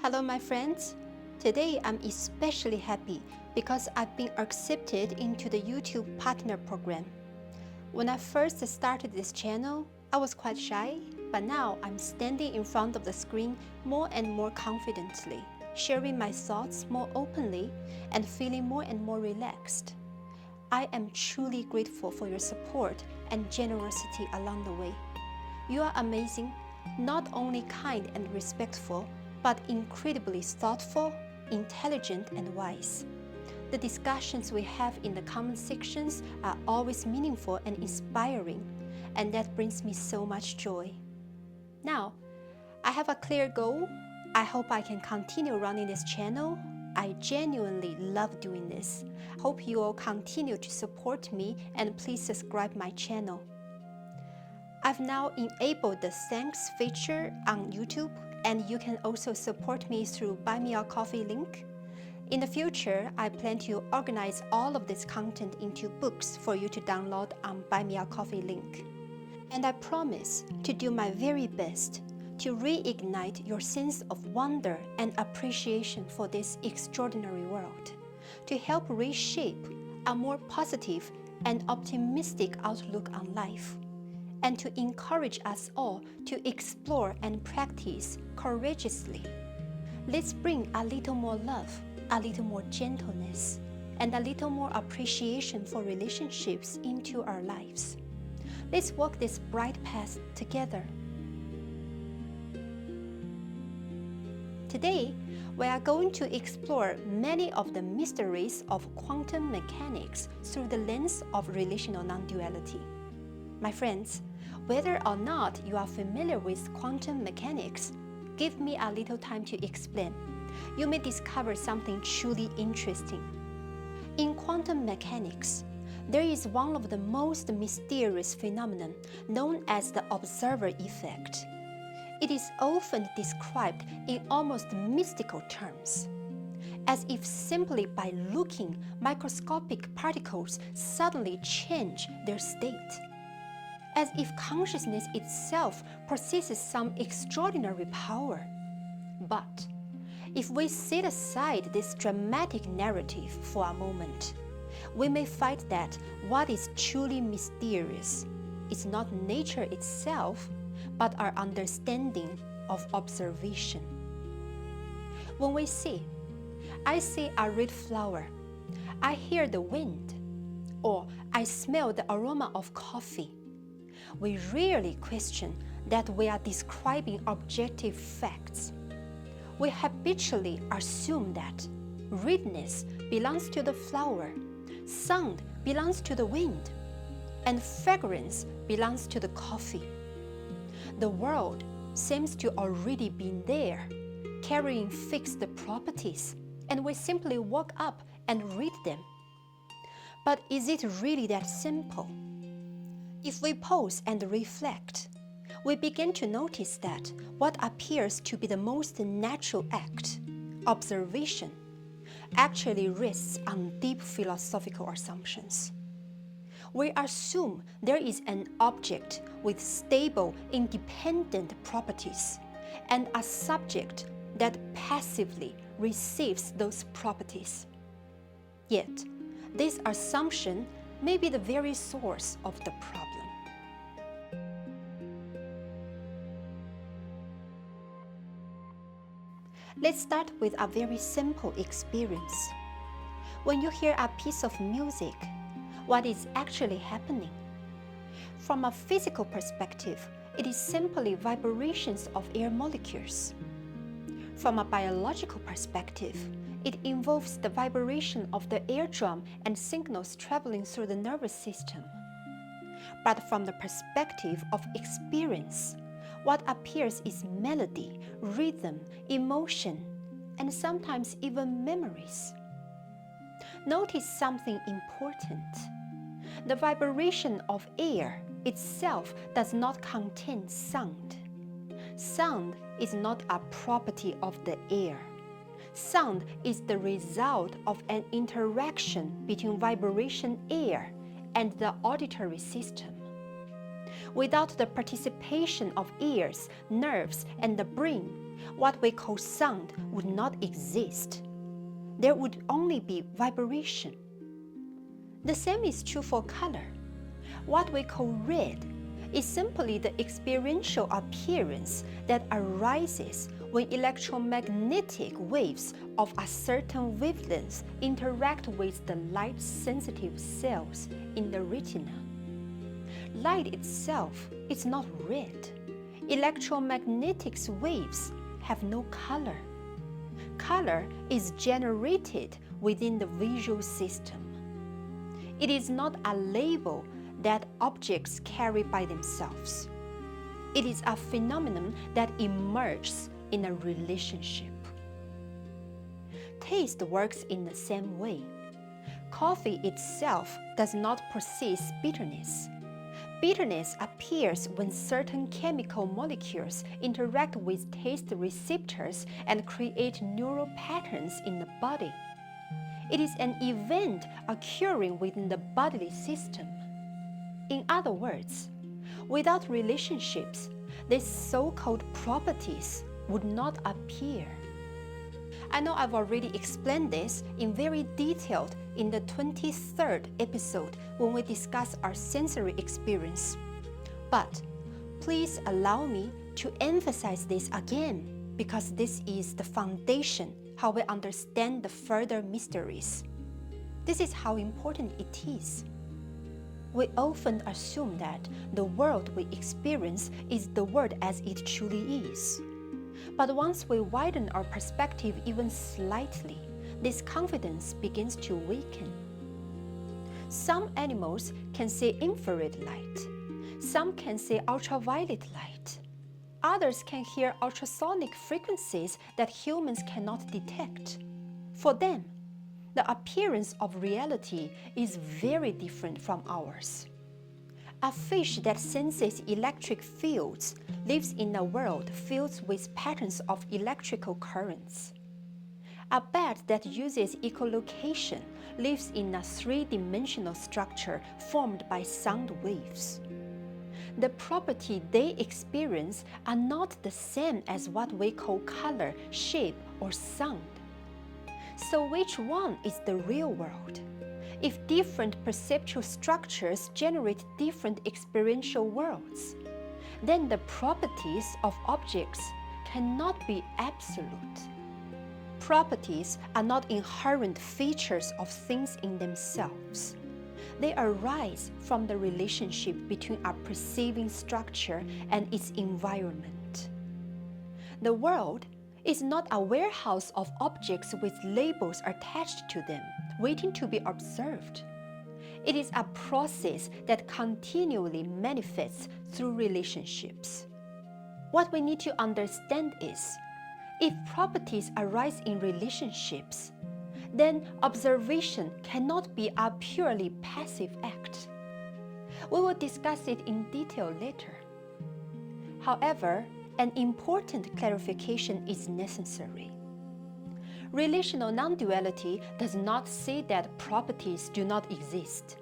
Hello, my friends. Today I'm especially happy because I've been accepted into the YouTube Partner Program. When I first started this channel, I was quite shy, but now I'm standing in front of the screen more and more confidently, sharing my thoughts more openly, and feeling more and more relaxed. I am truly grateful for your support and generosity along the way. You are amazing, not only kind and respectful, but incredibly thoughtful, intelligent, and wise. The discussions we have in the comment sections are always meaningful and inspiring, and that brings me so much joy. Now, I have a clear goal. I hope I can continue running this channel. I genuinely love doing this. Hope you all continue to support me and please subscribe my channel. I've now enabled the thanks feature on YouTube, and you can also support me through Buy Me a Coffee link. In the future, I plan to organize all of this content into books for you to download on Buy Me a Coffee link. And I promise to do my very best to reignite your sense of wonder and appreciation for this extraordinary world, to help reshape a more positive and optimistic outlook on life, and to encourage us all to explore and practice courageously. Let's bring a little more love, a little more gentleness, and a little more appreciation for relationships into our lives. Let's walk this bright path together. Today, we are going to explore many of the mysteries of quantum mechanics through the lens of relational non-duality. My friends, whether or not you are familiar with quantum mechanics, give me a little time to explain. You may discover something truly interesting. In quantum mechanics, there is one of the most mysterious phenomena known as the observer effect. It is often described in almost mystical terms, as if simply by looking, microscopic particles suddenly change their state, as if consciousness itself possesses some extraordinary power. But if we set aside this dramatic narrative for a moment, we may find that what is truly mysterious is not nature itself, but our understanding of observation. When we see, I see a red flower, I hear the wind, or I smell the aroma of coffee, we rarely question that we are describing objective facts. We habitually assume that redness belongs to the flower, sound belongs to the wind, and fragrance belongs to the coffee. The world seems to already be there, carrying fixed properties, and we simply walk up and read them. But is it really that simple? If we pause and reflect, we begin to notice that what appears to be the most natural act, observation, actually rests on deep philosophical assumptions. We assume there is an object with stable, independent properties and a subject that passively receives those properties. Yet, this assumption may be the very source of the problem. Let's start with a very simple experience. When you hear a piece of music, what is actually happening? From a physical perspective, it is simply vibrations of air molecules. From a biological perspective, it involves the vibration of the eardrum and signals traveling through the nervous system. But from the perspective of experience, what appears is melody, rhythm, emotion, and sometimes even memories. Notice something important. The vibration of air itself does not contain sound. Sound is not a property of the air. Sound is the result of an interaction between vibration air and the auditory system. Without the participation of ears, nerves, and the brain, what we call sound would not exist. There would only be vibration. The same is true for color. What we call red is simply the experiential appearance that arises when electromagnetic waves of a certain wavelength interact with the light-sensitive cells in the retina. Light itself is not red. Electromagnetic waves have no color. Color is generated within the visual system. It is not a label that objects carry by themselves. It is a phenomenon that emerges in a relationship. Taste works in the same way. Coffee itself does not possess bitterness. Bitterness appears when certain chemical molecules interact with taste receptors and create neural patterns in the body. It is an event occurring within the bodily system. In other words, without relationships, these so-called properties would not appear. I know I've already explained this in very detailed in the 23rd episode when we discuss our sensory experience. But please allow me to emphasize this again because this is the foundation how we understand the further mysteries. This is how important it is. We often assume that the world we experience is the world as it truly is. But once we widen our perspective even slightly, this confidence begins to weaken. Some animals can see infrared light. Some can see ultraviolet light. Others can hear ultrasonic frequencies that humans cannot detect. For them, the appearance of reality is very different from ours. A fish that senses electric fields lives in a world filled with patterns of electrical currents. A bat that uses echolocation lives in a three-dimensional structure formed by sound waves. The property they experience are not the same as what we call color, shape, or sound. So which one is the real world? If different perceptual structures generate different experiential worlds, then the properties of objects cannot be absolute. Properties are not inherent features of things in themselves. They arise from the relationship between a perceiving structure and its environment. The world is not a warehouse of objects with labels attached to them, waiting to be observed. It is a process that continually manifests through relationships. What we need to understand is, if properties arise in relationships, then observation cannot be a purely passive act. We will discuss it in detail later. However, an important clarification is necessary. Relational non-duality does not say that properties do not exist.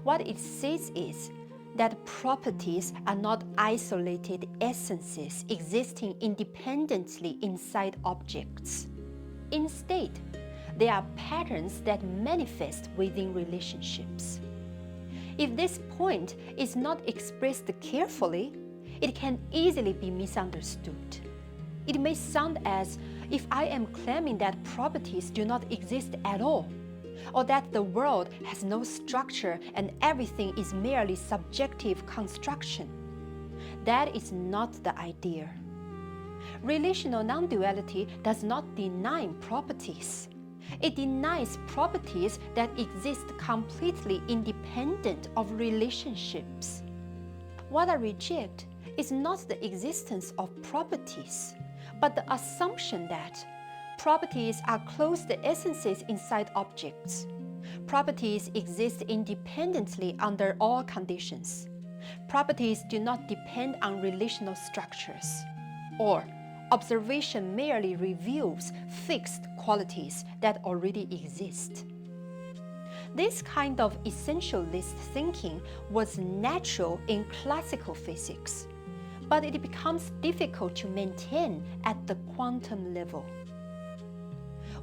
What it says is that properties are not isolated essences existing independently inside objects. Instead, they are patterns that manifest within relationships. If this point is not expressed carefully, it can easily be misunderstood. It may sound as if I am claiming that properties do not exist at all, or that the world has no structure and everything is merely subjective construction. That is not the idea. Relational non-duality does not deny properties. It denies properties that exist completely independent of relationships. What I reject is not the existence of properties, but the assumption that properties are closed essences inside objects. Properties exist independently under all conditions. Properties do not depend on relational structures, or observation merely reveals fixed qualities that already exist. This kind of essentialist thinking was natural in classical physics, but it becomes difficult to maintain at the quantum level.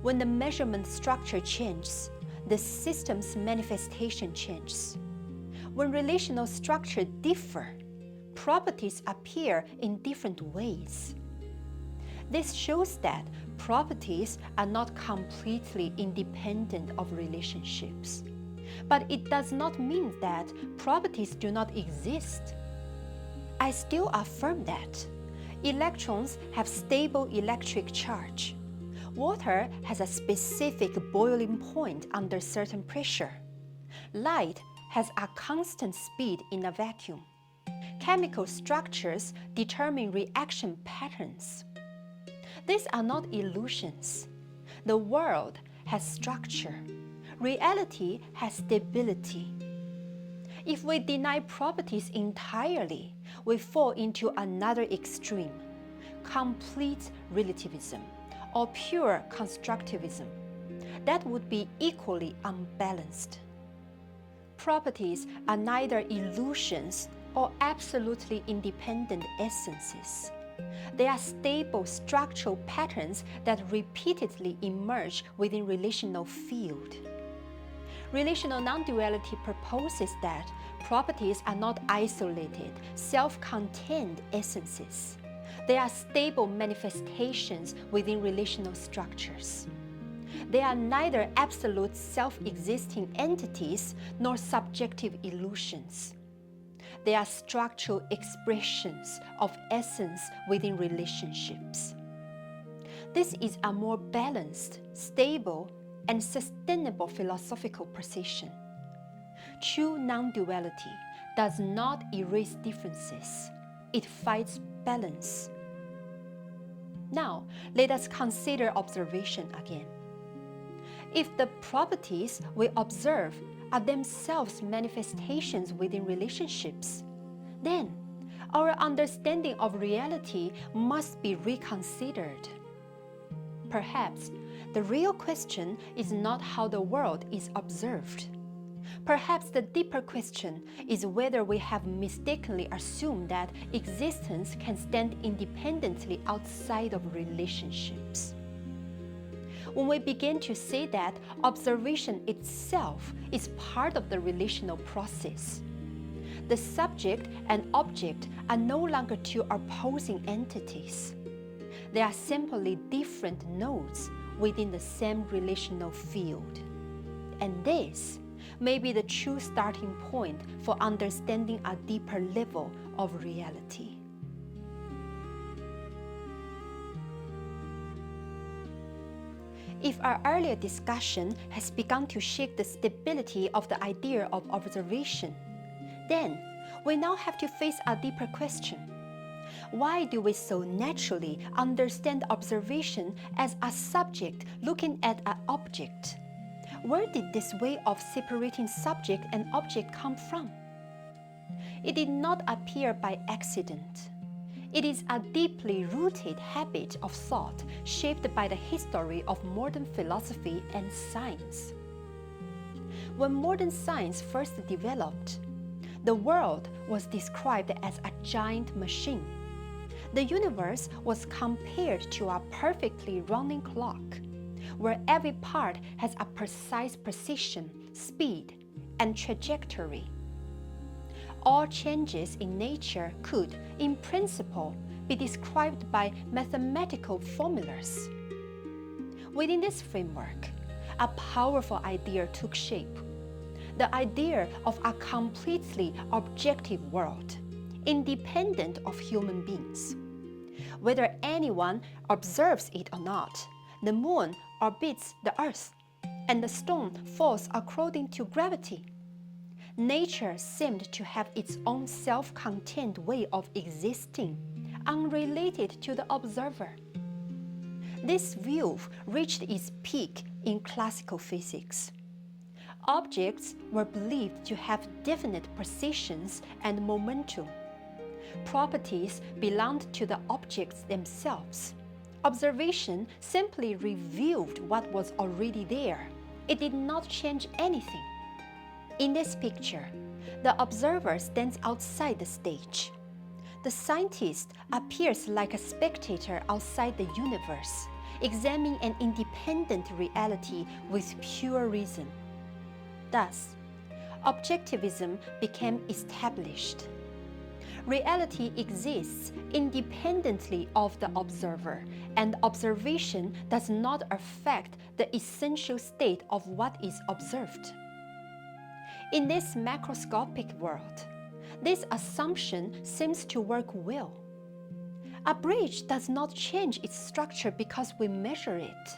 When the measurement structure changes, the system's manifestation changes. When relational structures differ, properties appear in different ways. This shows that properties are not completely independent of relationships. But it does not mean that properties do not exist. I still affirm that electrons have stable electric charge. Water has a specific boiling point under certain pressure. Light has a constant speed in a vacuum. Chemical structures determine reaction patterns. These are not illusions. The world has structure. Reality has stability. If we deny properties entirely, we fall into another extreme, complete relativism or pure constructivism. That would be equally unbalanced. Properties are neither illusions or absolutely independent essences. They are stable structural patterns that repeatedly emerge within relational field. Relational non-duality proposes that properties are not isolated, self-contained essences. They are stable manifestations within relational structures. They are neither absolute self-existing entities nor subjective illusions. They are structural expressions of essence within relationships. This is a more balanced, stable, and sustainable philosophical position. True non-duality does not erase differences. It fights balance. Now, let us consider observation again. If the properties we observe are themselves manifestations within relationships, then our understanding of reality must be reconsidered. Perhaps the real question is not how the world is observed. Perhaps the deeper question is whether we have mistakenly assumed that existence can stand independently outside of relationships. When we begin to say that observation itself is part of the relational process, the subject and object are no longer two opposing entities. They are simply different nodes within the same relational field. And this may be the true starting point for understanding a deeper level of reality. If our earlier discussion has begun to shake the stability of the idea of observation, then we now have to face a deeper question. Why do we so naturally understand observation as a subject looking at an object? Where did this way of separating subject and object come from? It did not appear by accident. It is a deeply rooted habit of thought shaped by the history of modern philosophy and science. When modern science first developed, the world was described as a giant machine. The universe was compared to a perfectly running clock, where every part has a precise precision, speed, and trajectory. All changes in nature could, in principle, be described by mathematical formulas. Within this framework, a powerful idea took shape. The idea of a completely objective world, independent of human beings. Whether anyone observes it or not, the moon orbits the earth, and the stone falls according to gravity. Nature seemed to have its own self-contained way of existing, unrelated to the observer. This view reached its peak in classical physics. Objects were believed to have definite positions and momentum. Properties belonged to the objects themselves. Observation simply revealed what was already there. It did not change anything. In this picture, the observer stands outside the stage. The the scientist appears like a spectator outside the universe, examining an independent reality with pure reason. Thus, objectivism became established. Reality exists independently of the observer, and observation does not affect the essential state of what is observed. In this macroscopic world, this assumption seems to work well. A bridge does not change its structure because we measure it.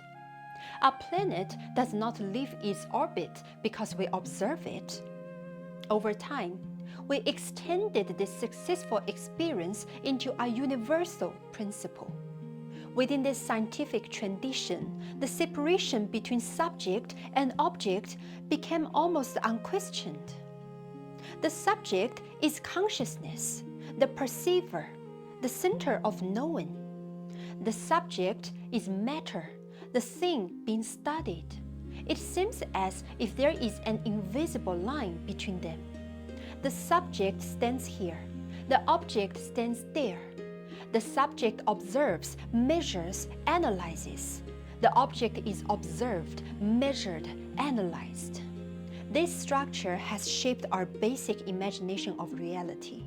A planet does not leave its orbit because we observe it. Over time, we extended this successful experience into a universal principle. Within this scientific tradition, the separation between subject and object became almost unquestioned. The subject is consciousness, the perceiver, the center of knowing. The subject is matter, the thing being studied. It seems as if there is an invisible line between them. The subject stands here, the object stands there. The subject observes, measures, analyzes. The object is observed, measured, analyzed. This structure has shaped our basic imagination of reality.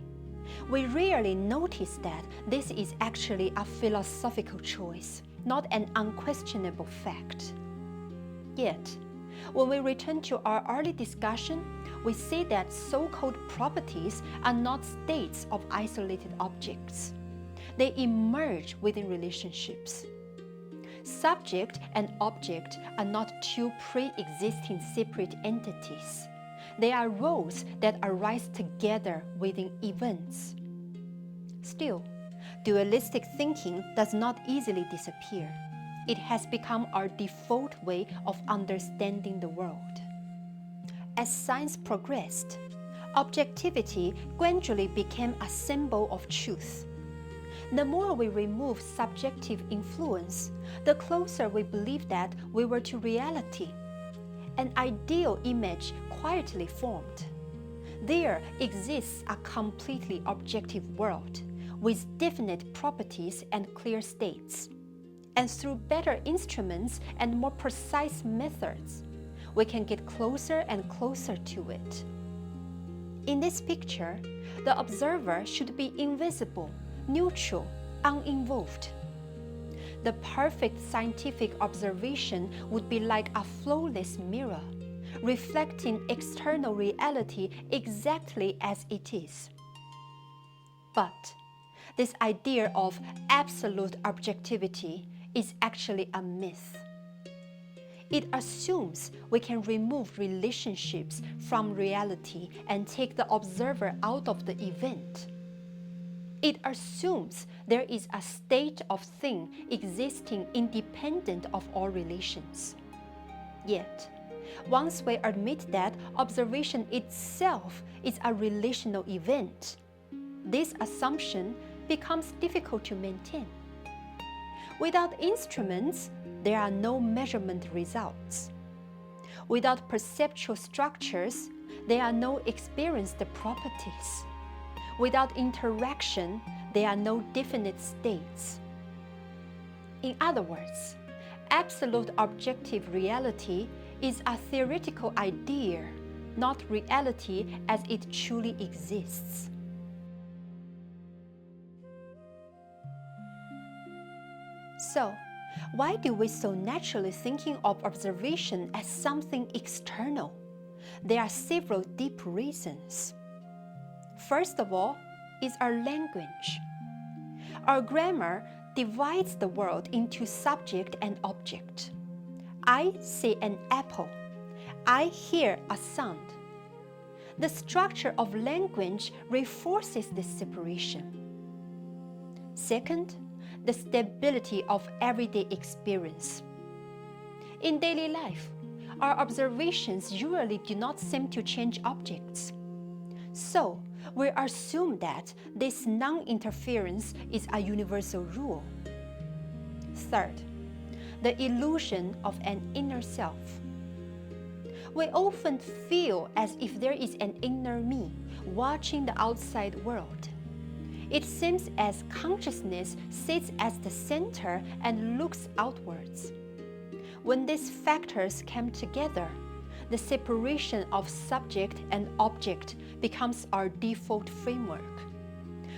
We rarely notice that this is actually a philosophical choice, not an unquestionable fact. Yet, when we return to our early discussion, we see that so-called properties are not states of isolated objects. They emerge within relationships. Subject and object are not two pre-existing separate entities. They are roles that arise together within events. Still, dualistic thinking does not easily disappear. It has become our default way of understanding the world. As science progressed, objectivity gradually became a symbol of truth. The more we remove subjective influence, the closer we believe that we were to reality. An ideal image quietly formed. There exists a completely objective world with definite properties and clear states. And through better instruments and more precise methods, we can get closer and closer to it. In this picture, the observer should be invisible, neutral, uninvolved. The perfect scientific observation would be like a flawless mirror, reflecting external reality exactly as it is. But this idea of absolute objectivity is actually a myth. It assumes we can remove relationships from reality and take the observer out of the event. It assumes there is a state of thing existing independent of all relations. Yet, once we admit that observation itself is a relational event, this assumption becomes difficult to maintain. Without instruments, there are no measurement results. Without perceptual structures, there are no experienced properties. Without interaction, there are no definite states. In other words, absolute objective reality is a theoretical idea, not reality as it truly exists. So, why do we so naturally thinking of observation as something external? There are several deep reasons. First of all, is our language. Our grammar divides the world into subject and object. I see an apple. I hear a sound. The structure of language reinforces this separation. Second, the stability of everyday experience. In daily life, our observations usually do not seem to change objects. So, we assume that this non-interference is a universal rule. Third, the illusion of an inner self. We often feel as if there is an inner me watching the outside world. It seems as consciousness sits at the center and looks outwards. When these factors come together, the separation of subject and object becomes our default framework.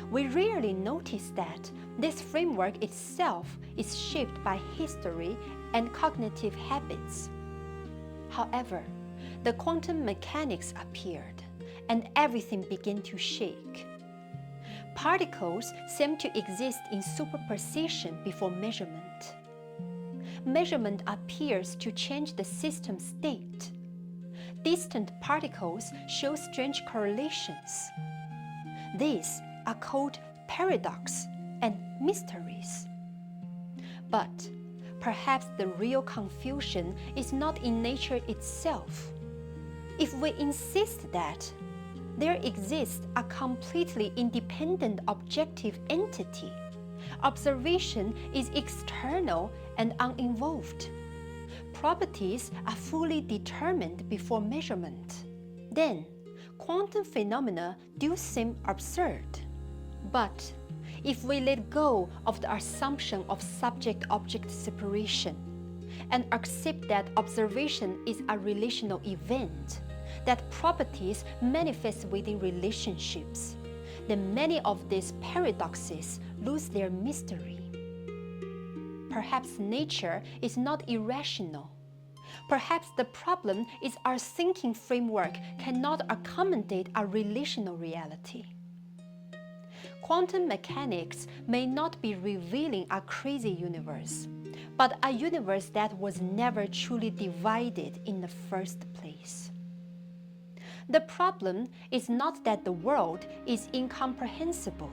We rarely notice that this framework itself is shaped by history and cognitive habits. However, the quantum mechanics appeared, and everything began to shake. Particles seem to exist in superposition before measurement. Measurement appears to change the system state. Distant particles show strange correlations. These are called paradox and mysteries. But perhaps the real confusion is not in nature itself. If we insist that there exists a completely independent objective entity, observation is external and uninvolved. Properties are fully determined before measurement. Then, quantum phenomena do seem absurd. But if we let go of the assumption of subject-object separation and accept that observation is a relational event, that properties manifest within relationships, then many of these paradoxes lose their mystery. Perhaps nature is not irrational. Perhaps the problem is our thinking framework cannot accommodate a relational reality. Quantum mechanics may not be revealing a crazy universe, but a universe that was never truly divided in the first place. The problem is not that the world is incomprehensible.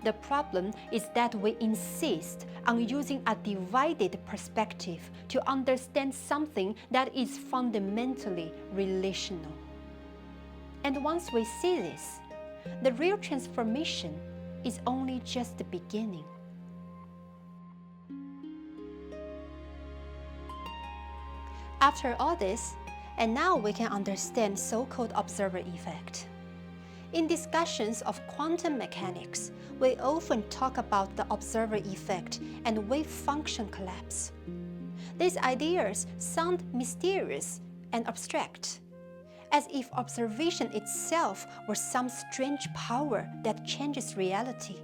The problem is that we insist on using a divided perspective to understand something that is fundamentally relational. And once we see this, the real transformation is only just the beginning. After all this, and now we can understand so-called observer effect. In discussions of quantum mechanics, we often talk about the observer effect and wave function collapse. These ideas sound mysterious and abstract, as if observation itself were some strange power that changes reality.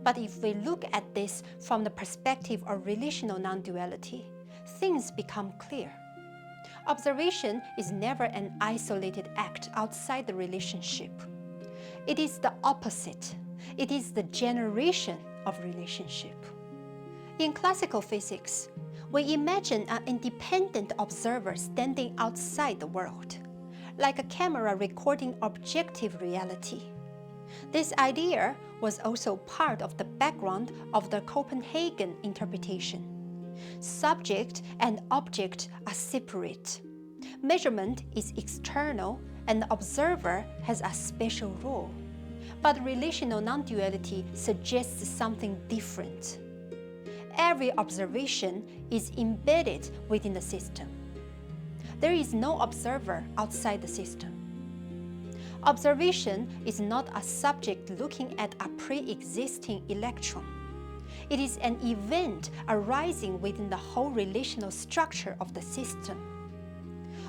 But if we look at this from the perspective of relational non-duality, things become clear. Observation is never an isolated act outside the relationship. It is the opposite. It is the generation of relationship. In classical physics, we imagine an independent observer standing outside the world, like a camera recording objective reality. This idea was also part of the background of the Copenhagen interpretation. Subject and object are separate. Measurement is external, and the observer has a special role. But relational non-duality suggests something different. Every observation is embedded within the system. There is no observer outside the system. Observation is not a subject looking at a pre-existing electron. It is an event arising within the whole relational structure of the system.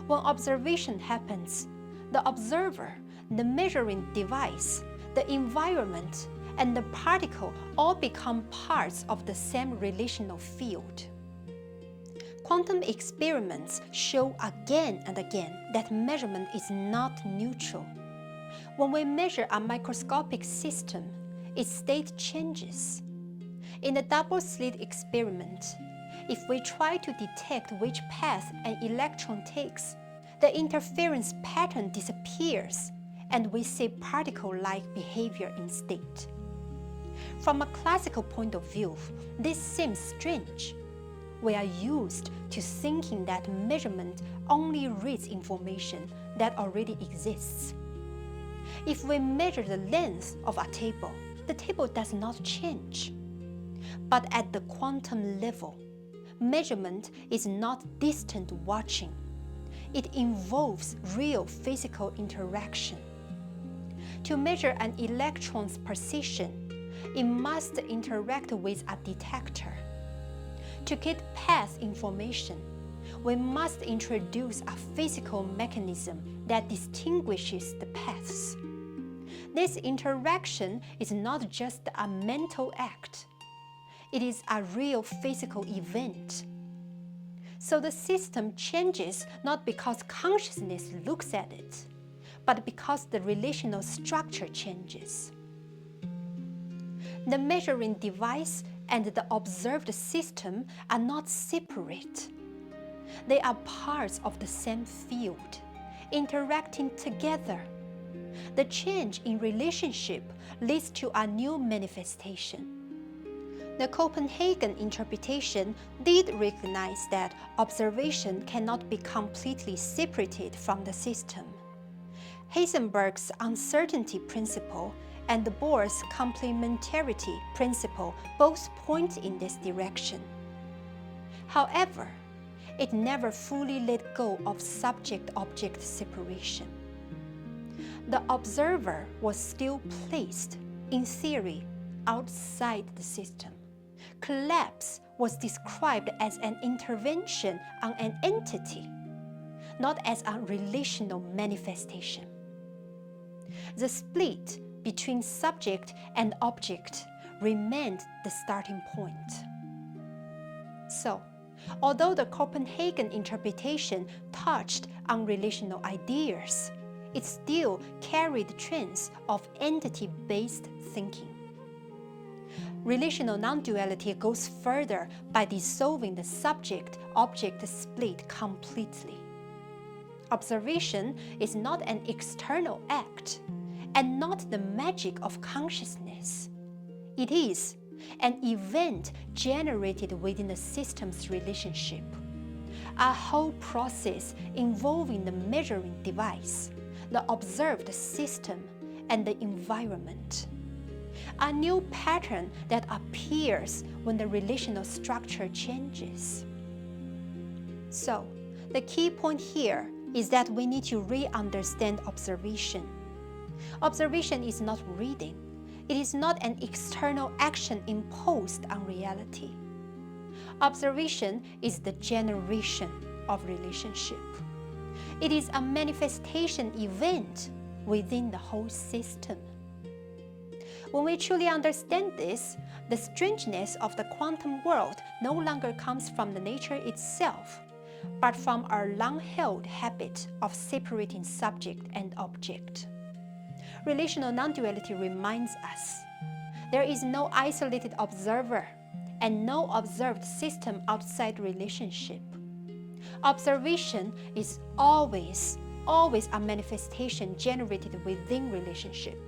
When observation happens, the observer, the measuring device, the environment, and the particle all become parts of the same relational field. Quantum experiments show again and again that measurement is not neutral. When we measure a microscopic system, its state changes. In the double-slit experiment, if we try to detect which path an electron takes, the interference pattern disappears, and we see particle-like behavior instead. From a classical point of view, this seems strange. We are used to thinking that measurement only reads information that already exists. If we measure the length of a table, the table does not change. But at the quantum level, measurement is not distant watching. It involves real physical interaction. To measure an electron's position, it must interact with a detector. To get path information, we must introduce a physical mechanism that distinguishes the paths. This interaction is not just a mental act. It is a real physical event. So the system changes not because consciousness looks at it, but because the relational structure changes. The measuring device and the observed system are not separate. They are parts of the same field, interacting together. The change in relationship leads to a new manifestation. The Copenhagen interpretation did recognize that observation cannot be completely separated from the system. Heisenberg's uncertainty principle and Bohr's complementarity principle both point in this direction. However, it never fully let go of subject-object separation. The observer was still placed, in theory, outside the system. Collapse was described as an intervention on an entity, not as a relational manifestation. The split between subject and object remained the starting point. So, although the Copenhagen interpretation touched on relational ideas, it still carried trends of entity-based thinking. Relational non-duality goes further by dissolving the subject-object split completely. Observation is not an external act and not the magic of consciousness. It is an event generated within the system's relationship, a whole process involving the measuring device, the observed system, and the environment. A new pattern that appears when the relational structure changes. So, the key point here is that we need to re-understand observation. Observation is not reading. It is not an external action imposed on reality. Observation is the generation of relationship. It is a manifestation event within the whole system. When we truly understand this, the strangeness of the quantum world no longer comes from the nature itself, but from our long-held habit of separating subject and object. Relational non-duality reminds us there is no isolated observer and no observed system outside relationship. Observation is always a manifestation generated within relationship.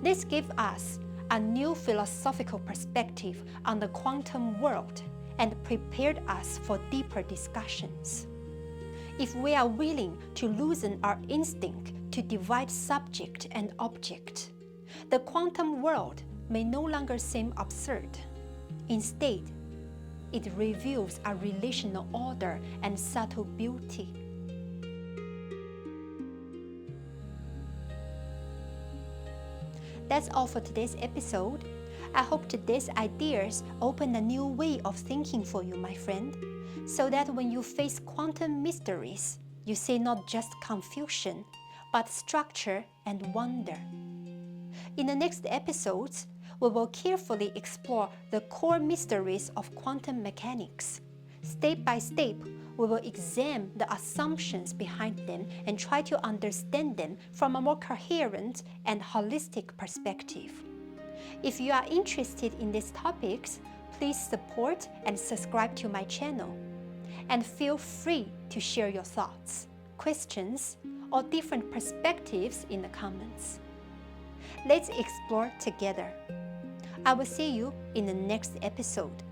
This gives us a new philosophical perspective on the quantum world and prepared us for deeper discussions. If we are willing to loosen our instinct to divide subject and object, the quantum world may no longer seem absurd. Instead, it reveals a relational order and subtle beauty. That's all for today's episode. I hope today's ideas open a new way of thinking for you, my friend, so that when you face quantum mysteries, you see not just confusion, but structure and wonder. In the next episodes, we will carefully explore the core mysteries of quantum mechanics. Step by step, we will examine the assumptions behind them and try to understand them from a more coherent and holistic perspective. If you are interested in these topics, please support and subscribe to my channel. And feel free to share your thoughts, questions, or different perspectives in the comments. Let's explore together. I will see you in the next episode.